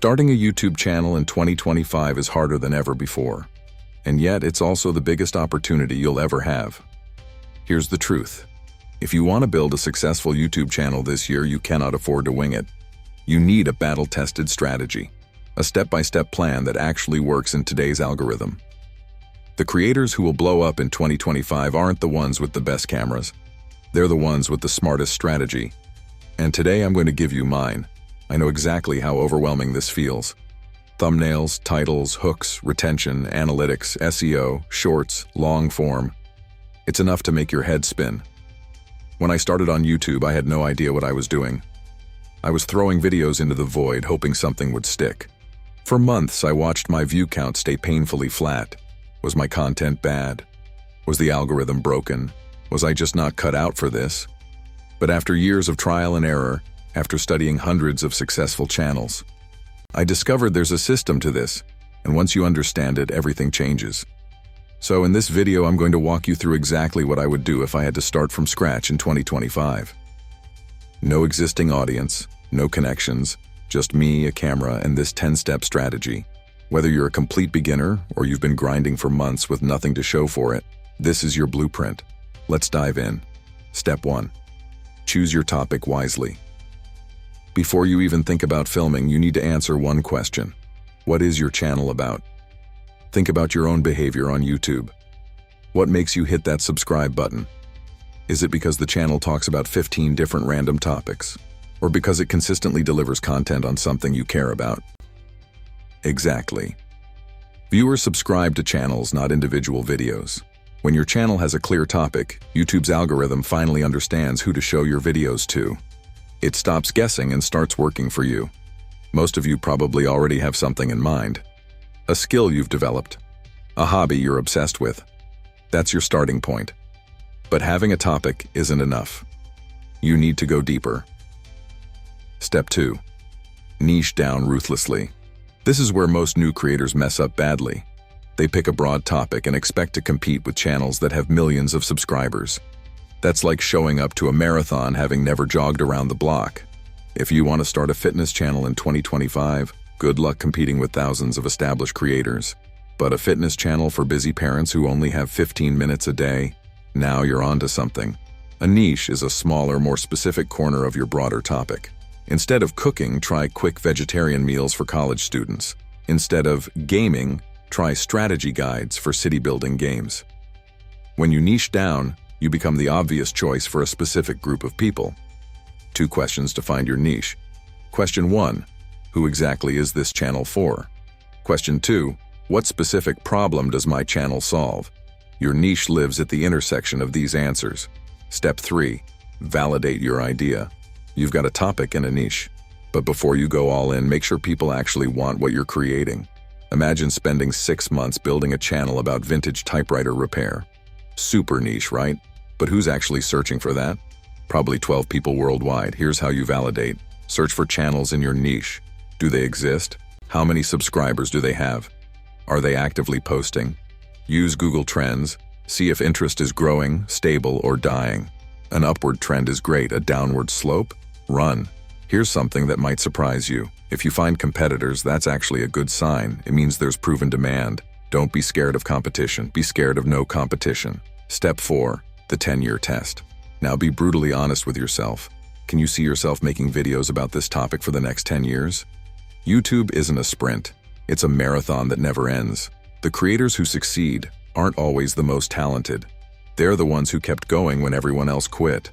Starting a YouTube channel in 2025 is harder than ever before, and yet it's also the biggest opportunity you'll ever have. Here's the truth. If you want to build a successful YouTube channel this year, you cannot afford to wing it. You need a battle-tested strategy, a step-by-step plan that actually works in today's algorithm. The creators who will blow up in 2025 aren't the ones with the best cameras. They're the ones with the smartest strategy. And today I'm going to give you mine. I know exactly how overwhelming this feels. Thumbnails, titles, hooks, retention, analytics, SEO, shorts, long form. It's enough to make your head spin. When I started on YouTube, I had no idea what I was doing. I was throwing videos into the void, hoping something would stick. For months, I watched my view count stay painfully flat. Was my content bad? Was the algorithm broken? Was I just not cut out for this? But after years of trial and error, after studying hundreds of successful channels, I discovered there's a system to this, and once you understand it, everything changes. So in this video, I'm going to walk you through exactly what I would do if I had to start from scratch in 2025. No existing audience, no connections, just me, a camera, and this 10-step strategy. Whether you're a complete beginner or you've been grinding for months with nothing to show for it, this is your blueprint. Let's dive in. Step 1. Choose your topic wisely. Before you even think about filming, you need to answer one question. What is your channel about? Think about your own behavior on YouTube. What makes you hit that subscribe button? Is it because the channel talks about 15 different random topics? Or because it consistently delivers content on something you care about? Exactly. Viewers subscribe to channels, not individual videos. When your channel has a clear topic, YouTube's algorithm finally understands who to show your videos to. It stops guessing and starts working for you. Most of you probably already have something in mind. A skill you've developed. A hobby you're obsessed with. That's your starting point. But having a topic isn't enough. You need to go deeper. Step 2. Niche down ruthlessly. This is where most new creators mess up badly. They pick a broad topic and expect to compete with channels that have millions of subscribers. That's like showing up to a marathon having never jogged around the block. If you want to start a fitness channel in 2025, good luck competing with thousands of established creators. But a fitness channel for busy parents who only have 15 minutes a day? Now you're onto something. A niche is a smaller, more specific corner of your broader topic. Instead of cooking, try quick vegetarian meals for college students. Instead of gaming, try strategy guides for city-building games. When you niche down, you become the obvious choice for a specific group of people. 2 questions to find your niche. Question 1. Who exactly is this channel for? Question 2. What specific problem does my channel solve? Your niche lives at the intersection of these answers. Step 3. Validate your idea. You've got a topic and a niche. But before you go all in, make sure people actually want what you're creating. Imagine spending 6 months building a channel about vintage typewriter repair. Super niche, right? But who's actually searching for that? Probably 12 people worldwide. Here's how you validate. Search for channels in your niche. Do they exist? How many subscribers do they have? Are they actively posting? Use Google Trends. See if interest is growing, stable, or dying. An upward trend is great. A downward slope? Run. Here's something that might surprise you. If you find competitors, that's actually a good sign. It means there's proven demand. Don't be scared of competition. Be scared of no competition. Step 4. The 10-year test. Now be brutally honest with yourself. Can you see yourself making videos about this topic for the next 10 years? YouTube isn't a sprint. It's a marathon that never ends. The creators who succeed aren't always the most talented. They're the ones who kept going when everyone else quit.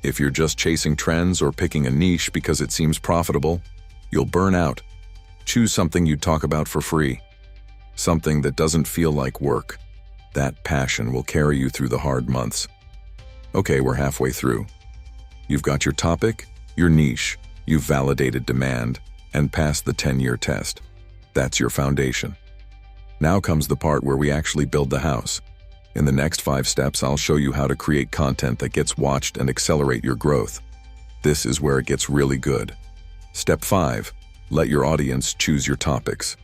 If you're just chasing trends or picking a niche because it seems profitable, you'll burn out. Choose something you'd talk about for free. Something that doesn't feel like work. That passion will carry you through the hard months. Okay, we're halfway through. You've got your topic, your niche, you've validated demand, and passed the 10-year test. That's your foundation. Now comes the part where we actually build the house. In the next 5 steps, I'll show you how to create content that gets watched and accelerate your growth. This is where it gets really good. Step 5. Let your audience choose your topics.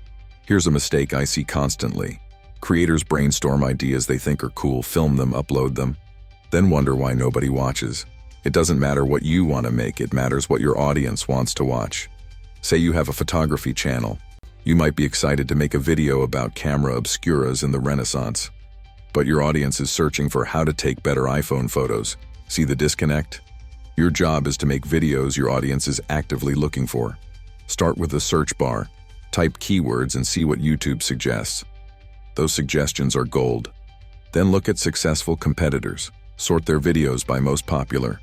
Here's a mistake I see constantly. Creators brainstorm ideas they think are cool, film them, upload them, then wonder why nobody watches. It doesn't matter what you want to make, it matters what your audience wants to watch. Say you have a photography channel. You might be excited to make a video about camera obscuras in the Renaissance, but your audience is searching for how to take better iPhone photos. See the disconnect? Your job is to make videos your audience is actively looking for. Start with the search bar, type keywords and see what YouTube suggests. Those suggestions are gold. Then look at successful competitors. Sort their videos by most popular.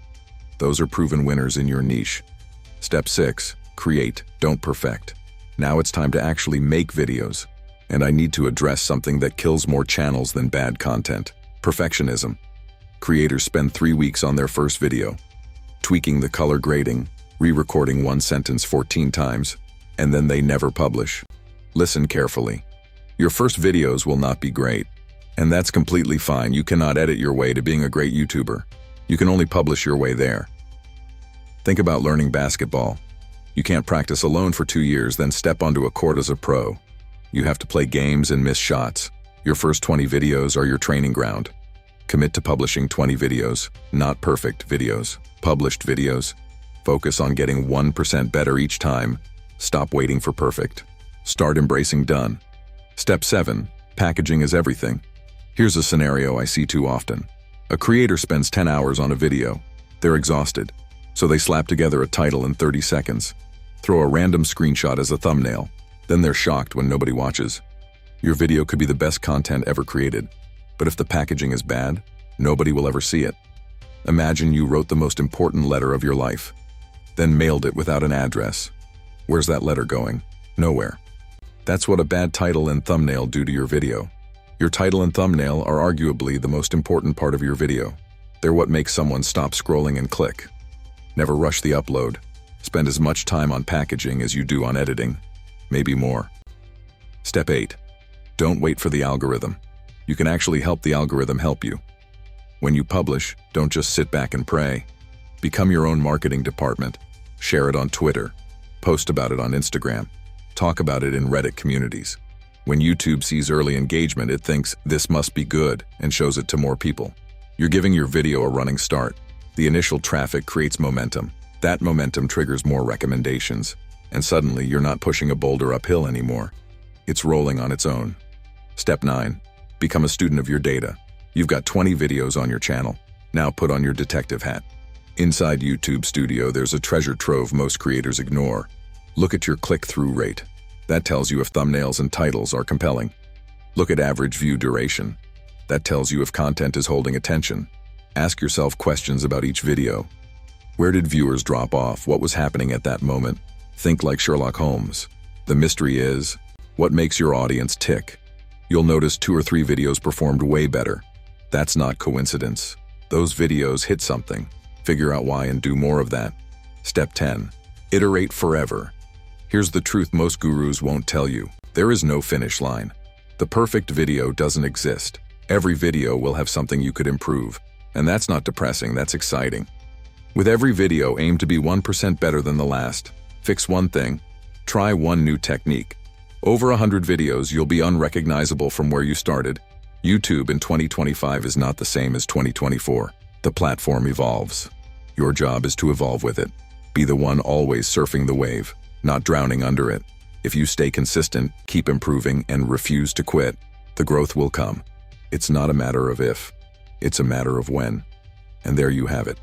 Those are proven winners in your niche. Step 6. Create, don't perfect. Now it's time to actually make videos. And I need to address something that kills more channels than bad content: perfectionism. Creators spend 3 weeks on their first video, tweaking the color grading, re-recording one sentence 14 times, and then they never publish. Listen carefully. Your first videos will not be great, and that's completely fine. You cannot edit your way to being a great YouTuber. You can only publish your way there. Think about learning basketball. You can't practice alone for 2 years, then step onto a court as a pro. You have to play games and miss shots. Your first 20 videos are your training ground. Commit to publishing 20 videos, not perfect videos, published videos. Focus on getting 1% better each time. Stop waiting for perfect. Start embracing done. Step 7. Packaging is everything. Here's a scenario I see too often. A creator spends 10 hours on a video. They're exhausted, so they slap together a title in 30 seconds. Throw a random screenshot as a thumbnail. Then they're shocked when nobody watches. Your video could be the best content ever created, but if the packaging is bad, nobody will ever see it. Imagine you wrote the most important letter of your life, then mailed it without an address. Where's that letter going? Nowhere. That's what a bad title and thumbnail do to your video. Your title and thumbnail are arguably the most important part of your video. They're what makes someone stop scrolling and click. Never rush the upload. Spend as much time on packaging as you do on editing, maybe more. Step 8. Don't wait for the algorithm. You can actually help the algorithm help you. When you publish, don't just sit back and pray. Become your own marketing department. Share it on Twitter. Post about it on Instagram. Talk about it in Reddit communities. When YouTube sees early engagement, it thinks this must be good and shows it to more people. You're giving your video a running start. The initial traffic creates momentum. That momentum triggers more recommendations, and suddenly you're not pushing a boulder uphill anymore. It's rolling on its own. Step 9. Become a student of your data. You've got 20 videos on your channel. Now put on your detective hat. Inside YouTube Studio, there's a treasure trove most creators ignore. Look at your click-through rate. That tells you if thumbnails and titles are compelling. Look at average view duration. That tells you if content is holding attention. Ask yourself questions about each video. Where did viewers drop off? What was happening at that moment? Think like Sherlock Holmes. The mystery is, what makes your audience tick? You'll notice 2 or 3 videos performed way better. That's not coincidence. Those videos hit something. Figure out why and do more of that. Step 10. Iterate forever. Here's the truth most gurus won't tell you. There is no finish line. The perfect video doesn't exist. Every video will have something you could improve. And that's not depressing, that's exciting. With every video, aim to be 1% better than the last. Fix one thing. Try one new technique. Over 100 videos, you'll be unrecognizable from where you started. YouTube in 2025 is not the same as 2024. The platform evolves. Your job is to evolve with it. Be the one always surfing the wave, not drowning under it. If you stay consistent, keep improving, and refuse to quit, the growth will come. It's not a matter of if, it's a matter of when. And there you have it.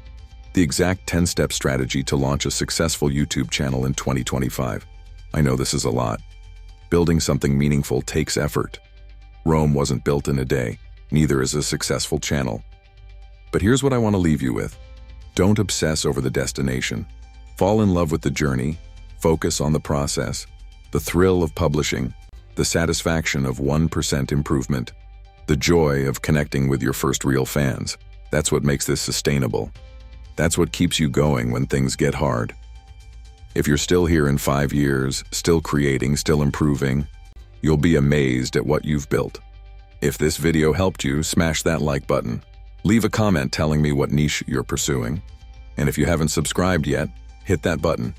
The exact 10-step strategy to launch a successful YouTube channel in 2025. I know this is a lot. Building something meaningful takes effort. Rome wasn't built in a day, neither is a successful channel. But here's what I want to leave you with. Don't obsess over the destination. Fall in love with the journey, focus on the process, the thrill of publishing, the satisfaction of 1% improvement, the joy of connecting with your first real fans. That's what makes this sustainable. That's what keeps you going when things get hard. If you're still here in 5 years, still creating, still improving, you'll be amazed at what you've built. If this video helped you, smash that like button. Leave a comment telling me what niche you're pursuing. And if you haven't subscribed yet, hit that button.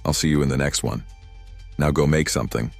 I'll see you in the next one. Now go make something.